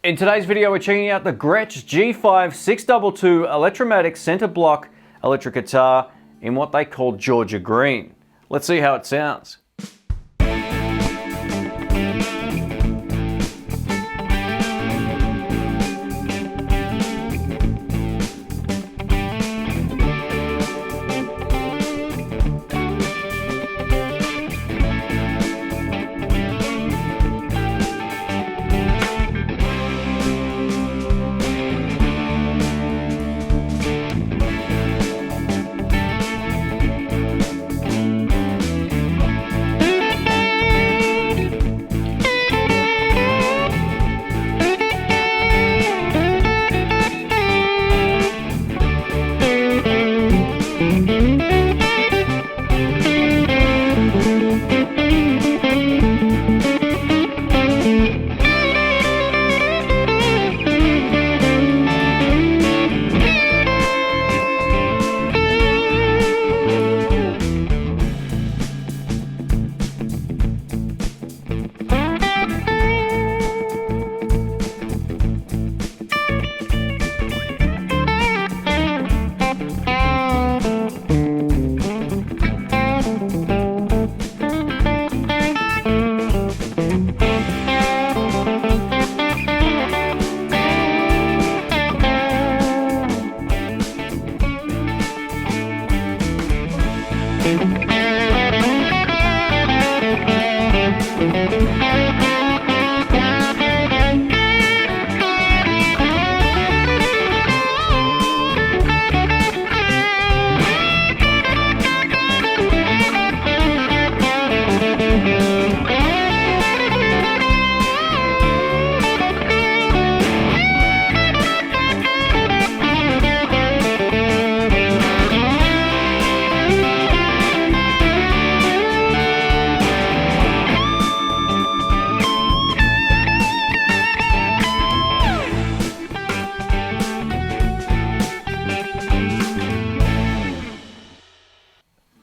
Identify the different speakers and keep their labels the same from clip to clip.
Speaker 1: In today's video, we're checking out the Gretsch G5622 Electromatic center block electric guitar in what they call Georgia Green. Let's see how it sounds.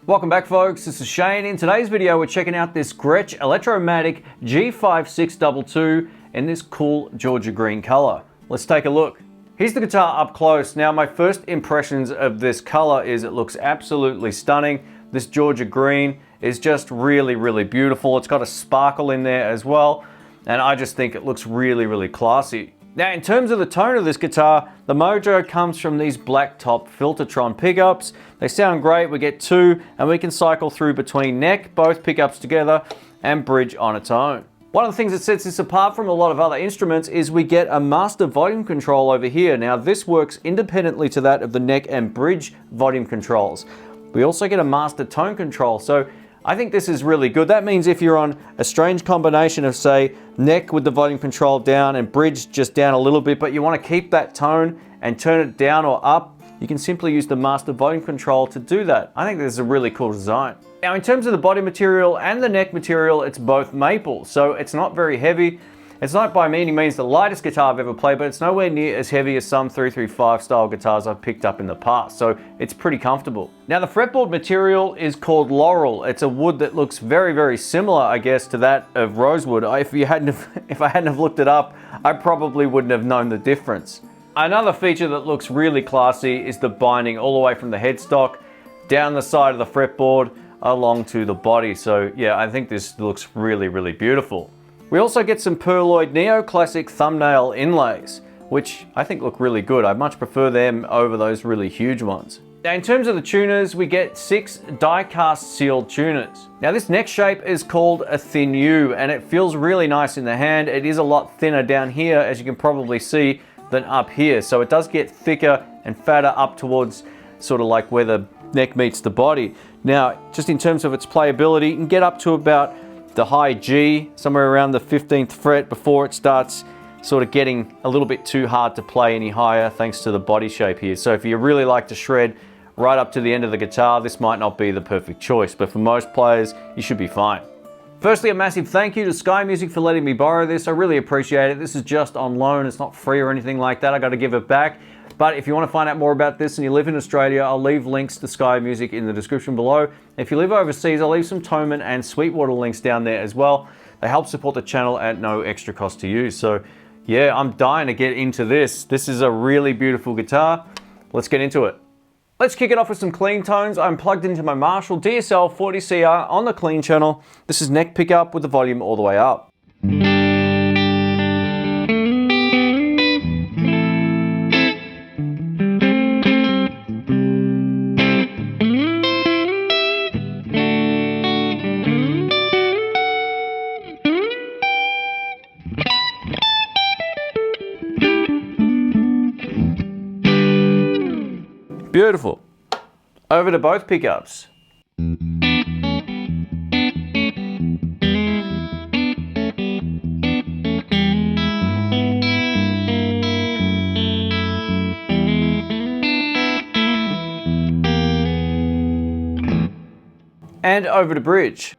Speaker 1: Welcome back, folks. This is Shane. In today's video, we're checking out this Gretsch Electromatic G5622 in this cool Georgia green color. Let's take a look. Here's the guitar up close. Now, my first impressions of this color is it looks absolutely stunning. This Georgia green is just really, really beautiful. It's got a sparkle in there as well, and I just think it looks really, really classy. Now, in terms of the tone of this guitar, the mojo comes from these blacktop Filtertron pickups. They sound great. We get two, and we can cycle through between neck, both pickups together, and bridge on its own. One of the things that sets this apart from a lot of other instruments is we get a master volume control over here. Now, this works independently to that of the neck and bridge volume controls. We also get a master tone control, so I think this is really good. That means if you're on a strange combination of, say, neck with the volume control down and bridge just down a little bit, but you want to keep that tone and turn it down or up, you can simply use the master volume control to do that. I think this is a really cool design. Now, in terms of the body material and the neck material, it's both maple, so it's not very heavy. It's not by any means the lightest guitar I've ever played, but it's nowhere near as heavy as some 335 style guitars I've picked up in the past, so it's pretty comfortable. Now, the fretboard material is called laurel. It's a wood that looks very, very similar, I guess, to that of rosewood. If I hadn't have looked it up, I probably wouldn't have known the difference. Another feature that looks really classy is the binding all the way from the headstock down the side of the fretboard along to the body. So yeah, I think this looks really, really beautiful. We also get some pearloid neoclassic thumbnail inlays, which I think look really good. I much prefer them over those really huge ones. Now, in terms of the tuners, we get 6 die-cast sealed tuners. Now, this neck shape is called a thin U, and it feels really nice in the hand. It is a lot thinner down here, as you can probably see, than up here. So it does get thicker and fatter up towards sort of like where the neck meets the body. Now, just in terms of its playability, you can get up to about the high G, somewhere around the 15th fret before it starts sort of getting a little bit too hard to play any higher thanks to the body shape here. So if you really like to shred right up to the end of the guitar, this might not be the perfect choice, but for most players, you should be fine. Firstly, a massive thank you to Sky Music for letting me borrow this. I really appreciate it. This is just on loan. It's not free or anything like that. I got to give it back. But if you want to find out more about this and you live in Australia, I'll leave links to Sky Music in the description below. If you live overseas, I'll leave some Thomann and Sweetwater links down there as well. They help support the channel at no extra cost to you. So Yeah, I'm dying to get into this. This is a really beautiful guitar. Let's get into it. Let's kick it off with some clean tones. I'm plugged into my Marshall DSL 40CR on the clean channel. This is neck pickup with the volume all the way up. Beautiful. Over to both pickups. And over to bridge.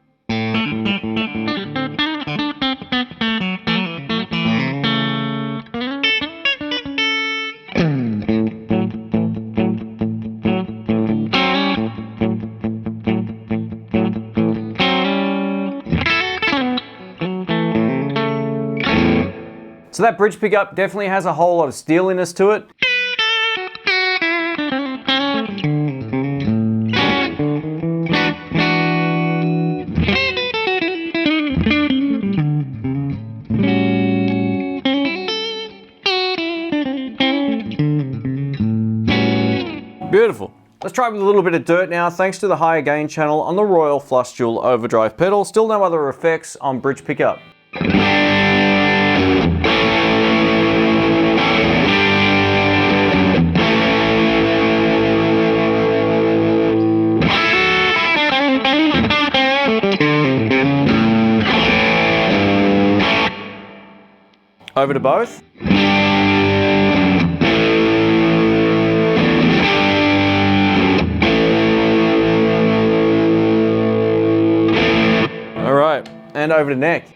Speaker 1: So that bridge pickup definitely has a whole lot of steeliness to it. Beautiful. Let's try it with a little bit of dirt now, thanks to the higher gain channel on the Royal Flush Dual overdrive pedal. Still no other effects on bridge pickup. Over to both. All right, and over to neck.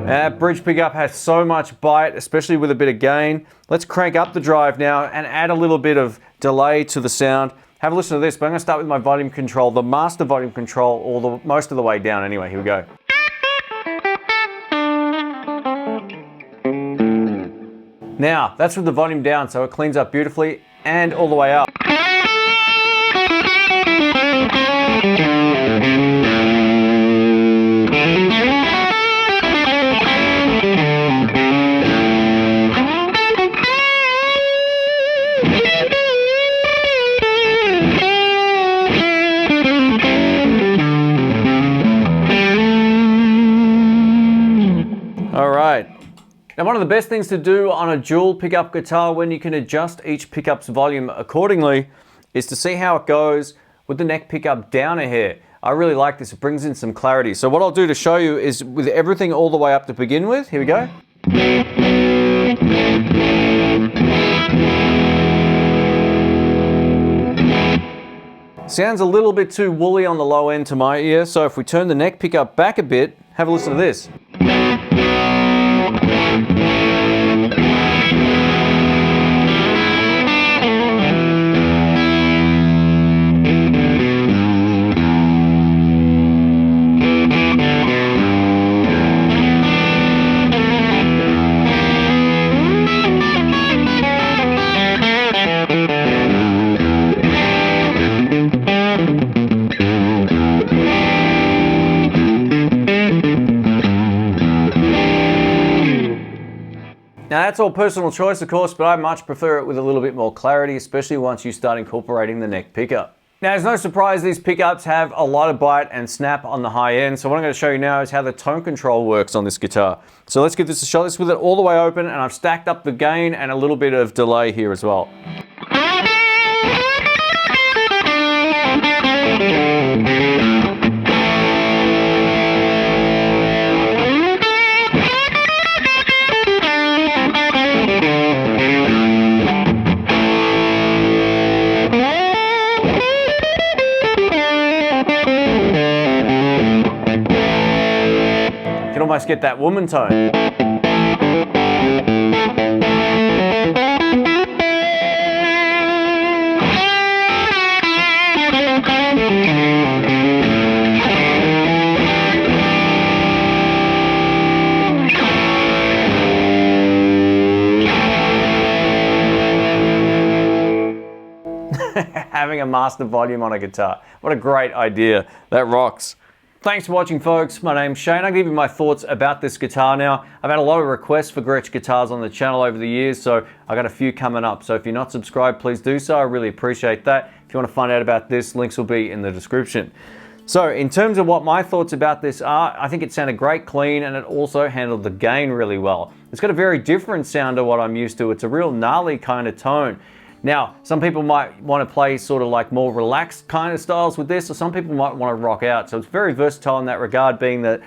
Speaker 1: That bridge pickup has so much bite, especially with a bit of gain. Let's crank up the drive now and add a little bit of delay to the sound. Have a listen to this, but I'm going to start with my volume control, the master volume control, most of the way down anyway. Here we go. Now, that's with the volume down, so it cleans up beautifully and all the way up. All right. Now, one of the best things to do on a dual pickup guitar when you can adjust each pickup's volume accordingly is to see how it goes with the neck pickup down a hair. I really like this, it brings in some clarity. So what I'll do to show you is with everything all the way up to begin with, here we go. Sounds a little bit too woolly on the low end to my ear, so if we turn the neck pickup back a bit, have a listen to this. Now that's all personal choice, of course, but I much prefer it with a little bit more clarity, especially once you start incorporating the neck pickup. Now, it's no surprise these pickups have a lot of bite and snap on the high end, so what I'm going to show you now is how the tone control works on this guitar. So let's give this a shot. This with it all the way open, and I've stacked up the gain and a little bit of delay here as well. almost get that woman tone. Having a master volume on a guitar. What a great idea. That rocks. Thanks for watching, folks. My name's Shane. I'll give you my thoughts about this guitar now. I've had a lot of requests for Gretsch guitars on the channel over the years, so I got a few coming up. So if you're not subscribed, please do so. I really appreciate that. If you want to find out about this, links will be in the description. So in terms of what my thoughts about this are, I think it sounded great, clean, and it also handled the gain really well. It's got a very different sound to what I'm used to. It's a real gnarly kind of tone. Now, some people might want to play sort of like more relaxed kind of styles with this, or some people might want to rock out. So it's very versatile in that regard, being that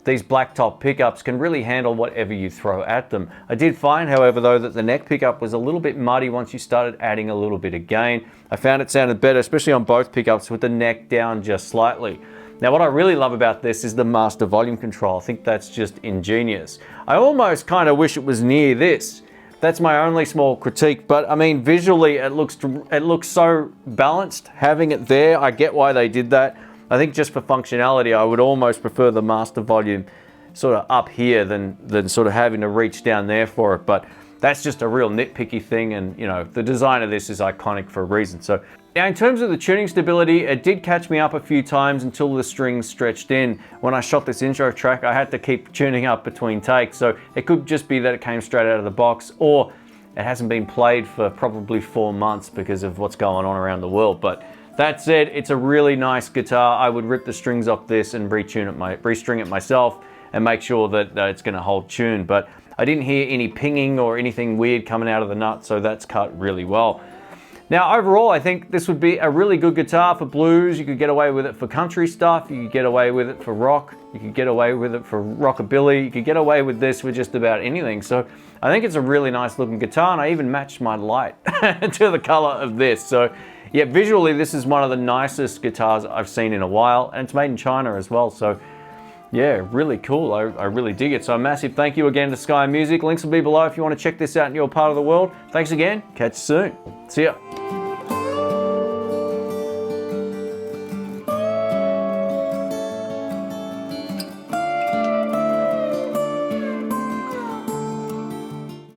Speaker 1: these blacktop pickups can really handle whatever you throw at them. I did find, however, though, that the neck pickup was a little bit muddy once you started adding a little bit of gain. I found it sounded better, especially on both pickups, with the neck down just slightly. Now, what I really love about this is the master volume control. I think that's just ingenious. I almost kind of wish it was near this. That's my only small critique, but I mean, visually it looks so balanced having it there. I get why they did that. I think just for functionality, I would almost prefer the master volume sort of up here than sort of having to reach down there for it. But that's just a real nitpicky thing, and you know, the design of this is iconic for a reason. So now, in terms of the tuning stability, it did catch me up a few times until the strings stretched in. When I shot this intro track, I had to keep tuning up between takes, so it could just be that it came straight out of the box, or it hasn't been played for probably 4 months because of what's going on around the world. But that said, it's a really nice guitar. I would rip the strings off this and restring it myself and make sure that it's going to hold tune. But I didn't hear any pinging or anything weird coming out of the nut, so that's cut really well. Now, overall, I think this would be a really good guitar for blues. You could get away with it for country stuff. You could get away with it for rock. You could get away with it for rockabilly. You could get away with this for just about anything. So I think it's a really nice looking guitar, and I even matched my light to the color of this. So yeah, visually, this is one of the nicest guitars I've seen in a while, and it's made in China as well. So yeah, really cool. I really dig it. So a massive thank you again to Sky Music. Links will be below if you want to check this out in your part of the world. Thanks again. Catch you soon. See ya.